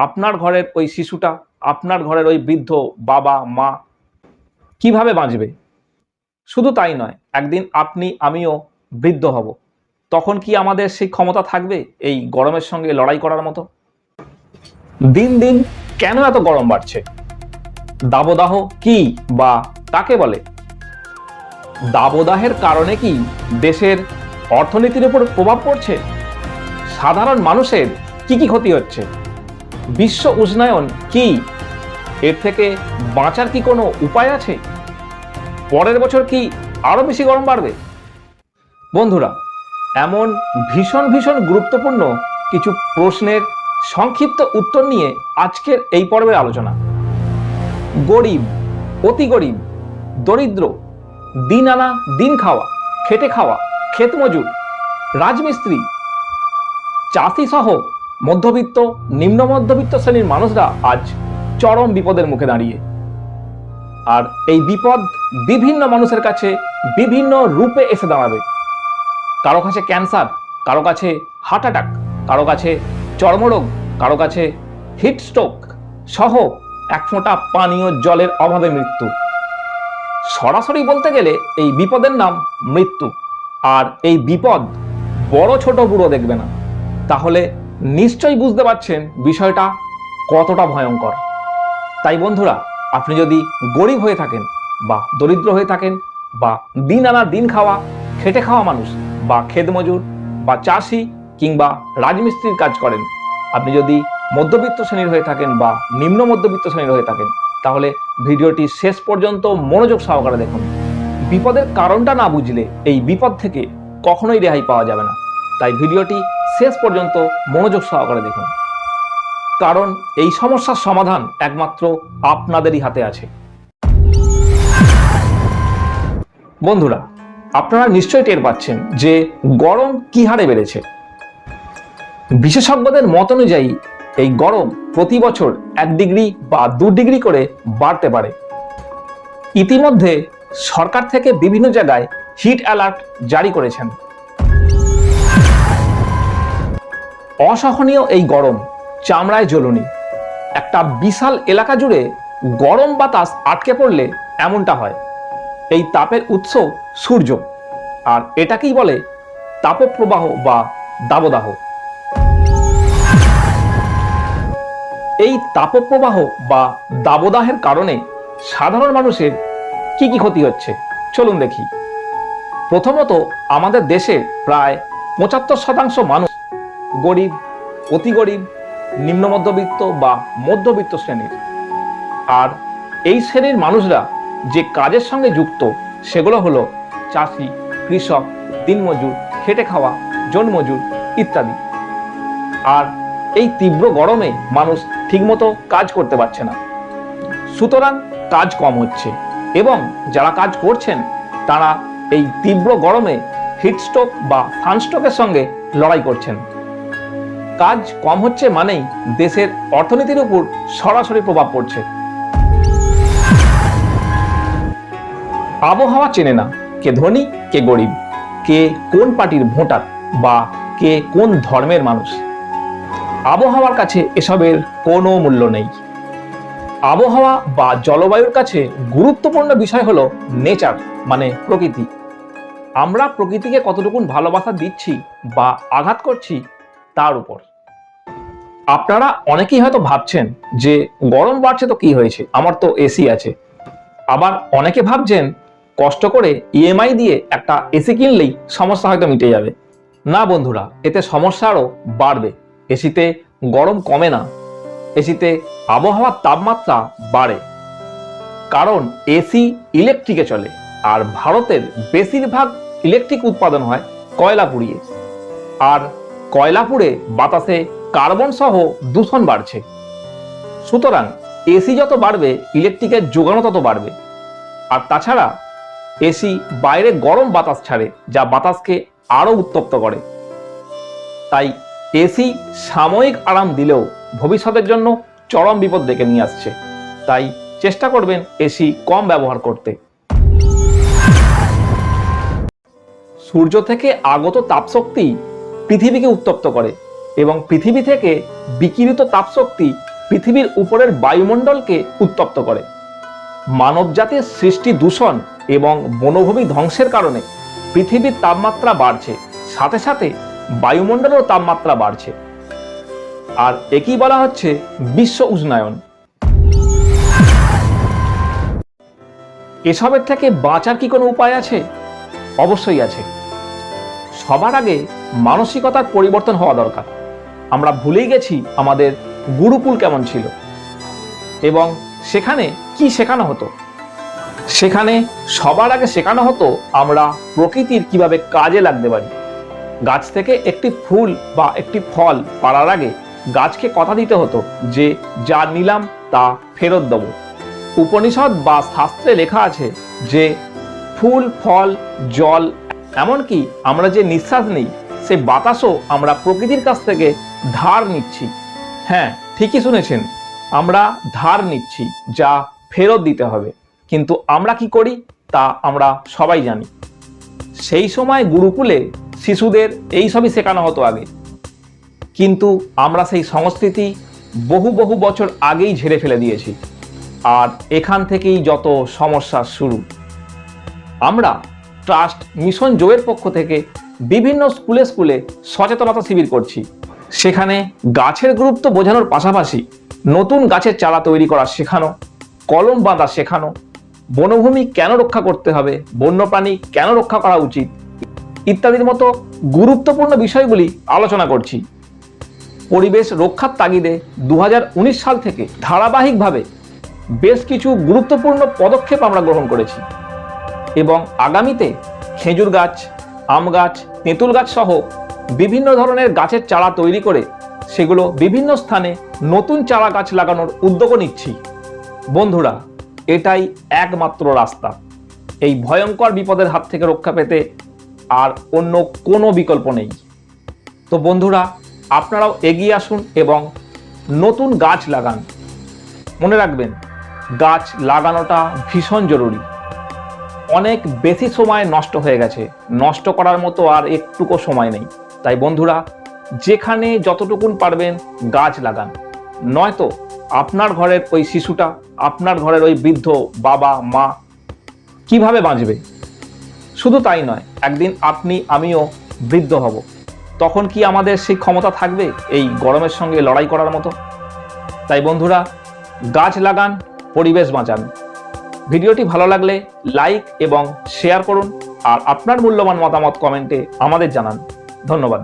আপনার ঘরের ওই শিশুটা, আপনার ঘরের ওই বৃদ্ধ বাবা মা কিভাবে বাঁচবে? শুধু তাই নয়, একদিন আপনি আমিও বৃদ্ধ হব। তখন কি আমাদের সেই ক্ষমতা থাকবে এই গরমের সঙ্গে লড়াই করার মতো? দিন দিন কেন এত গরম বাড়ছে? দাবদাহ কি বা কাকে বলে? দাবদাহের কারণে কি দেশের অর্থনীতির উপর প্রভাব পড়ছে? সাধারণ মানুষের কি কি ক্ষতি হচ্ছে? বিশ্ব উষ্ণায়ন কি? এর থেকে বাঁচার কি কোনো উপায় আছে? পরের বছর কি আরো বেশি গরম বাড়বে? বন্ধুরা, এমন ভীষণ ভীষণ গুরুত্বপূর্ণ কিছু প্রশ্নের সংক্ষিপ্ত উত্তর নিয়ে আজকের এই পর্বের আলোচনা। গরিব, অতি গরিব, দরিদ্র, দিন আনা দিন খাওয়া, খেটে খাওয়া, ক্ষেত মজুর, রাজমিস্ত্রি, চাষি সহ মধ্যবিত্ত, নিম্ন মধ্যবিত্ত শ্রেণীর মানুষরা আজ চরম বিপদের মুখে দাঁড়িয়ে। আর এই বিপদ বিভিন্ন মানুষের কাছে বিভিন্ন রূপে এসে দাঁড়াবে। কারো কাছে ক্যান্সার, কারো কাছে হার্ট অ্যাটাক, কারো কাছে চর্মরোগ, কারো কাছে হিট স্ট্রোক সহ এক ফোঁটা পানীয় জলের অভাবে মৃত্যু। সরাসরি বলতে গেলে এই বিপদের নাম মৃত্যু। আর এই বিপদ বড় ছোট বুড়ো দেখবে না। তাহলে নিশ্চয়ই বুঝতে পারছেন বিষয়টা কতটা ভয়ঙ্কর। তাই বন্ধুরা, আপনি যদি গরিব হয়ে থাকেন বা দরিদ্র হয়ে থাকেন বা দিন আনা দিন খাওয়া খেটে খাওয়া মানুষ বা ক্ষেত মজুর বা চাষি কিংবা রাজমিস্ত্রির কাজ করেন, আপনি যদি মধ্যবিত্ত শ্রেণীর হয়ে থাকেন বা নিম্ন মধ্যবিত্ত শ্রেণীর হয়ে থাকেন, তাহলে ভিডিওটি শেষ পর্যন্ত মনোযোগ সহকারে দেখুন। বিপদের কারণটা না বুঝলে এই বিপদ থেকে কখনোই রেহাই পাওয়া যাবে না। তাই ভিডিওটি শেষ পর্যন্ত মনোযোগ সহকারে দেখুন, কারণ এই সমস্যার সমাধান একমাত্র আপনাদেরই হাতে আছে। বন্ধুরা, আপনারা নিশ্চয়ই টের পাচ্ছেন যে গরম কি হারে বেড়েছে। বিশেষজ্ঞদের মত অনুযায়ী এই গরম প্রতি বছর 1 ডিগ্রি বা 2 ডিগ্রি করে বাড়তে পারে। ইতিমধ্যে সরকার থেকে বিভিন্ন জায়গায় হিট অ্যালার্ট জারি করেছেন। অসহনীয় এই গরম চামড়ায় জ্বলুনি। একটা বিশাল এলাকা জুড়ে গরম বাতাস আটকে পড়লে এমনটা হয়। এই তাপের উৎস সূর্য, আর এটাকেই বলে তাপপ্রবাহ বা দাবদাহ। এই তাপপ্রবাহ বা দাবদাহের কারণে সাধারণ মানুষের কি কি ক্ষতি হচ্ছে চলুন দেখি। প্রথমত, আমাদের দেশের প্রায় 75% মানুষ গরিব, অতি গরিব, নিম্ন মধ্যবিত্ত বা মধ্যবিত্ত শ্রেণীর। আর এই শ্রেণীর মানুষরা যে কাজের সঙ্গে যুক্ত সেগুলো হলো চাষি, কৃষক, দিনমজুর, খেটে খাওয়া, জনমজুর ইত্যাদি। আর এই তীব্র গরমে মানুষ ঠিকমতো কাজ করতে পারছে না, সুতরাং কাজ কম হচ্ছে এবং যারা কাজ করছেন তারা এই তীব্র গরমে হিটস্ট্রোক বা সানস্ট্রোকের সঙ্গে লড়াই করছেন। কাজ কম হচ্ছে মানেই দেশের অর্থনীতির উপর সরাসরি প্রভাব পড়ছে। আবহাওয়া চেনে না কে ধনী কে গরিব, কে কোন পার্টির ভোটার বা কে কোন ধর্মের মানুষ। আবহাওয়ার কাছে এসবের কোনো মূল্য নেই। আবহাওয়া বা জলবায়ুর কাছে গুরুত্বপূর্ণ বিষয় হলো নেচার, মানে প্রকৃতি। আমরা প্রকৃতিকে কতটুকু ভালোবাসা দিচ্ছি বা আঘাত করছি তার উপর। আপনারা অনেকেই হয়তো ভাবছেন যে গরম বাড়ছে তো কি হয়েছে, আমার তো এসি আছে। আবার অনেকে ভাবছেন কষ্ট করে ইএমআই দিয়ে একটা এসি কিনলেই সমস্যা হয়তো মিটে যাবে। না বন্ধুরা, এতে সমস্যা আরও বাড়বে। এসিতে গরম কমে না, এসিতে আবহাওয়ার তাপমাত্রা বাড়ে। কারণ এসি ইলেকট্রিকে চলে, আর ভারতের বেশিরভাগ ইলেকট্রিক উৎপাদন হয় কয়লা পুড়িয়ে। আর কয়লা পুড়ে বাতাসে কার্বন সহ দূষণ বাড়ছে। সুতরাং এসি যত বাড়বে ইলেকট্রিকের যোগানও তত বাড়বে। আর তাছাড়া এসি বাইরে গরম বাতাস ছাড়ে, যা বাতাসকে আরো উত্তপ্ত করে। তাই এসি সাময়িক আরাম দিলেও ভবিষ্যতের জন্য চরম বিপদ ডেকে নিয়ে আসছে। তাই চেষ্টা করবেন এসি কম ব্যবহার করতে। সূর্য থেকে আগত তাপশক্তি পৃথিবীকে উত্তপ্ত করে এবং পৃথিবী থেকে বিকিরিত তাপশক্তি পৃথিবীর উপরের বায়ুমণ্ডলকে উত্তপ্ত করে। মানবজাতির সৃষ্টি দূষণ এবং বনভূমি ধ্বংসের কারণে পৃথিবীর তাপমাত্রা বাড়ছে, সাথে সাথে বায়ুমণ্ডলের তাপমাত্রা বাড়ছে। আর একই বলা হচ্ছে বিশ্ব উষ্ণায়ন। এসবের থেকে বাঁচার কি কোনো উপায় আছে? অবশ্যই আছে। সবার আগে মানসিকতার পরিবর্তন হওয়া দরকার। আমরা ভুলেই গেছি আমাদের গুরুকুল কেমন ছিল এবং সেখানে কি শেখানো হতো। সেখানে সবার আগে শেখানো হতো আমরা প্রকৃতির কিভাবে কাজে লাগতে পারি। গাছ থেকে একটি ফুল বা একটি ফল পাড়ার আগে গাছকে কথা দিতে হতো যে যা নিলাম তা ফেরত দেব। উপনিষদ বা শাস্ত্রে লেখা আছে যে ফুল, ফল, জল, এমনকি আমরা যে নিঃশ্বাস নিই সে বাতাসও আমরা প্রকৃতির কাছ থেকে ধার নিচ্ছি। হ্যাঁ, ঠিকই শুনেছেন, আমরা ধার নিচ্ছি, যা ফেরত দিতে হবে। কিন্তু আমরা কি করি তা আমরা সবাই জানি। সেই সময় গুরুকুলে শিশুদের এই সবই শেখানো হতো আগে, কিন্তু আমরা সেই সংস্কৃতি বহু বহু বছর আগেই ঝেড়ে ফেলে দিয়েছি। আর এখান থেকেই যত সমস্যা শুরু। আমরা ট্রাস্ট মিশন জোয়ের পক্ষ থেকে বিভিন্ন স্কুলে স্কুলে সচেতনতা শিবির করছি। সেখানে গাছের গুরুত্ব বোঝানোর পাশাপাশি নতুন গাছের চারা তৈরি করা শেখানো, কলম বাঁধা শেখানো, বনভূমি কেন রক্ষা করতে হবে, বন্যপ্রাণী কেন রক্ষা করা উচিত ইত্যাদির মতো গুরুত্বপূর্ণ বিষয়গুলি আলোচনা করছি। পরিবেশ রক্ষার তাগিদে 2019 সাল থেকে ধারাবাহিকভাবে বেশ কিছু গুরুত্বপূর্ণ পদক্ষেপ আমরা গ্রহণ করেছি এবং আগামীতে খেজুর গাছ, আম গাছ, তেঁতুল গাছ সহ বিভিন্ন ধরনের গাছের চারা তৈরি করে সেগুলো বিভিন্ন স্থানে নতুন চারা গাছ লাগানোর উদ্যোগও নিচ্ছি। বন্ধুরা, এটাই একমাত্র রাস্তা এই ভয়ঙ্কর বিপদের হাত থেকে রক্ষা পেতে। আর অন্য কোনো বিকল্প নেই। তো বন্ধুরা, আপনারাও এগিয়ে আসুন এবং নতুন গাছ লাগান। মনে রাখবেন, গাছ লাগানোটা ভীষণ জরুরি। অনেক বেশি সময় নষ্ট হয়ে গেছে, নষ্ট করার মতো আর একটুকু সময় নেই। তাই বন্ধুরা, যেখানে যতটুকুন পারবেন গাছ লাগান, নয়তো আপনার ঘরের ওই শিশুটা, আপনার ঘরের ওই বৃদ্ধ বাবা মা কিভাবে বাঁচবে? শুধু তাই নয়, একদিন আপনি আমিও বৃদ্ধ হব। তখন কি আমাদের সেই ক্ষমতা থাকবে এই গরমের সঙ্গে লড়াই করার মতো? তাই বন্ধুরা, গাছ লাগান, পরিবেশ বাঁচান। ভিডিওটি ভালো লাগলে লাইক এবং শেয়ার করুন আর আপনার মূল্যবান মতামত কমেন্টে আমাদের জানান। ধন্যবাদ।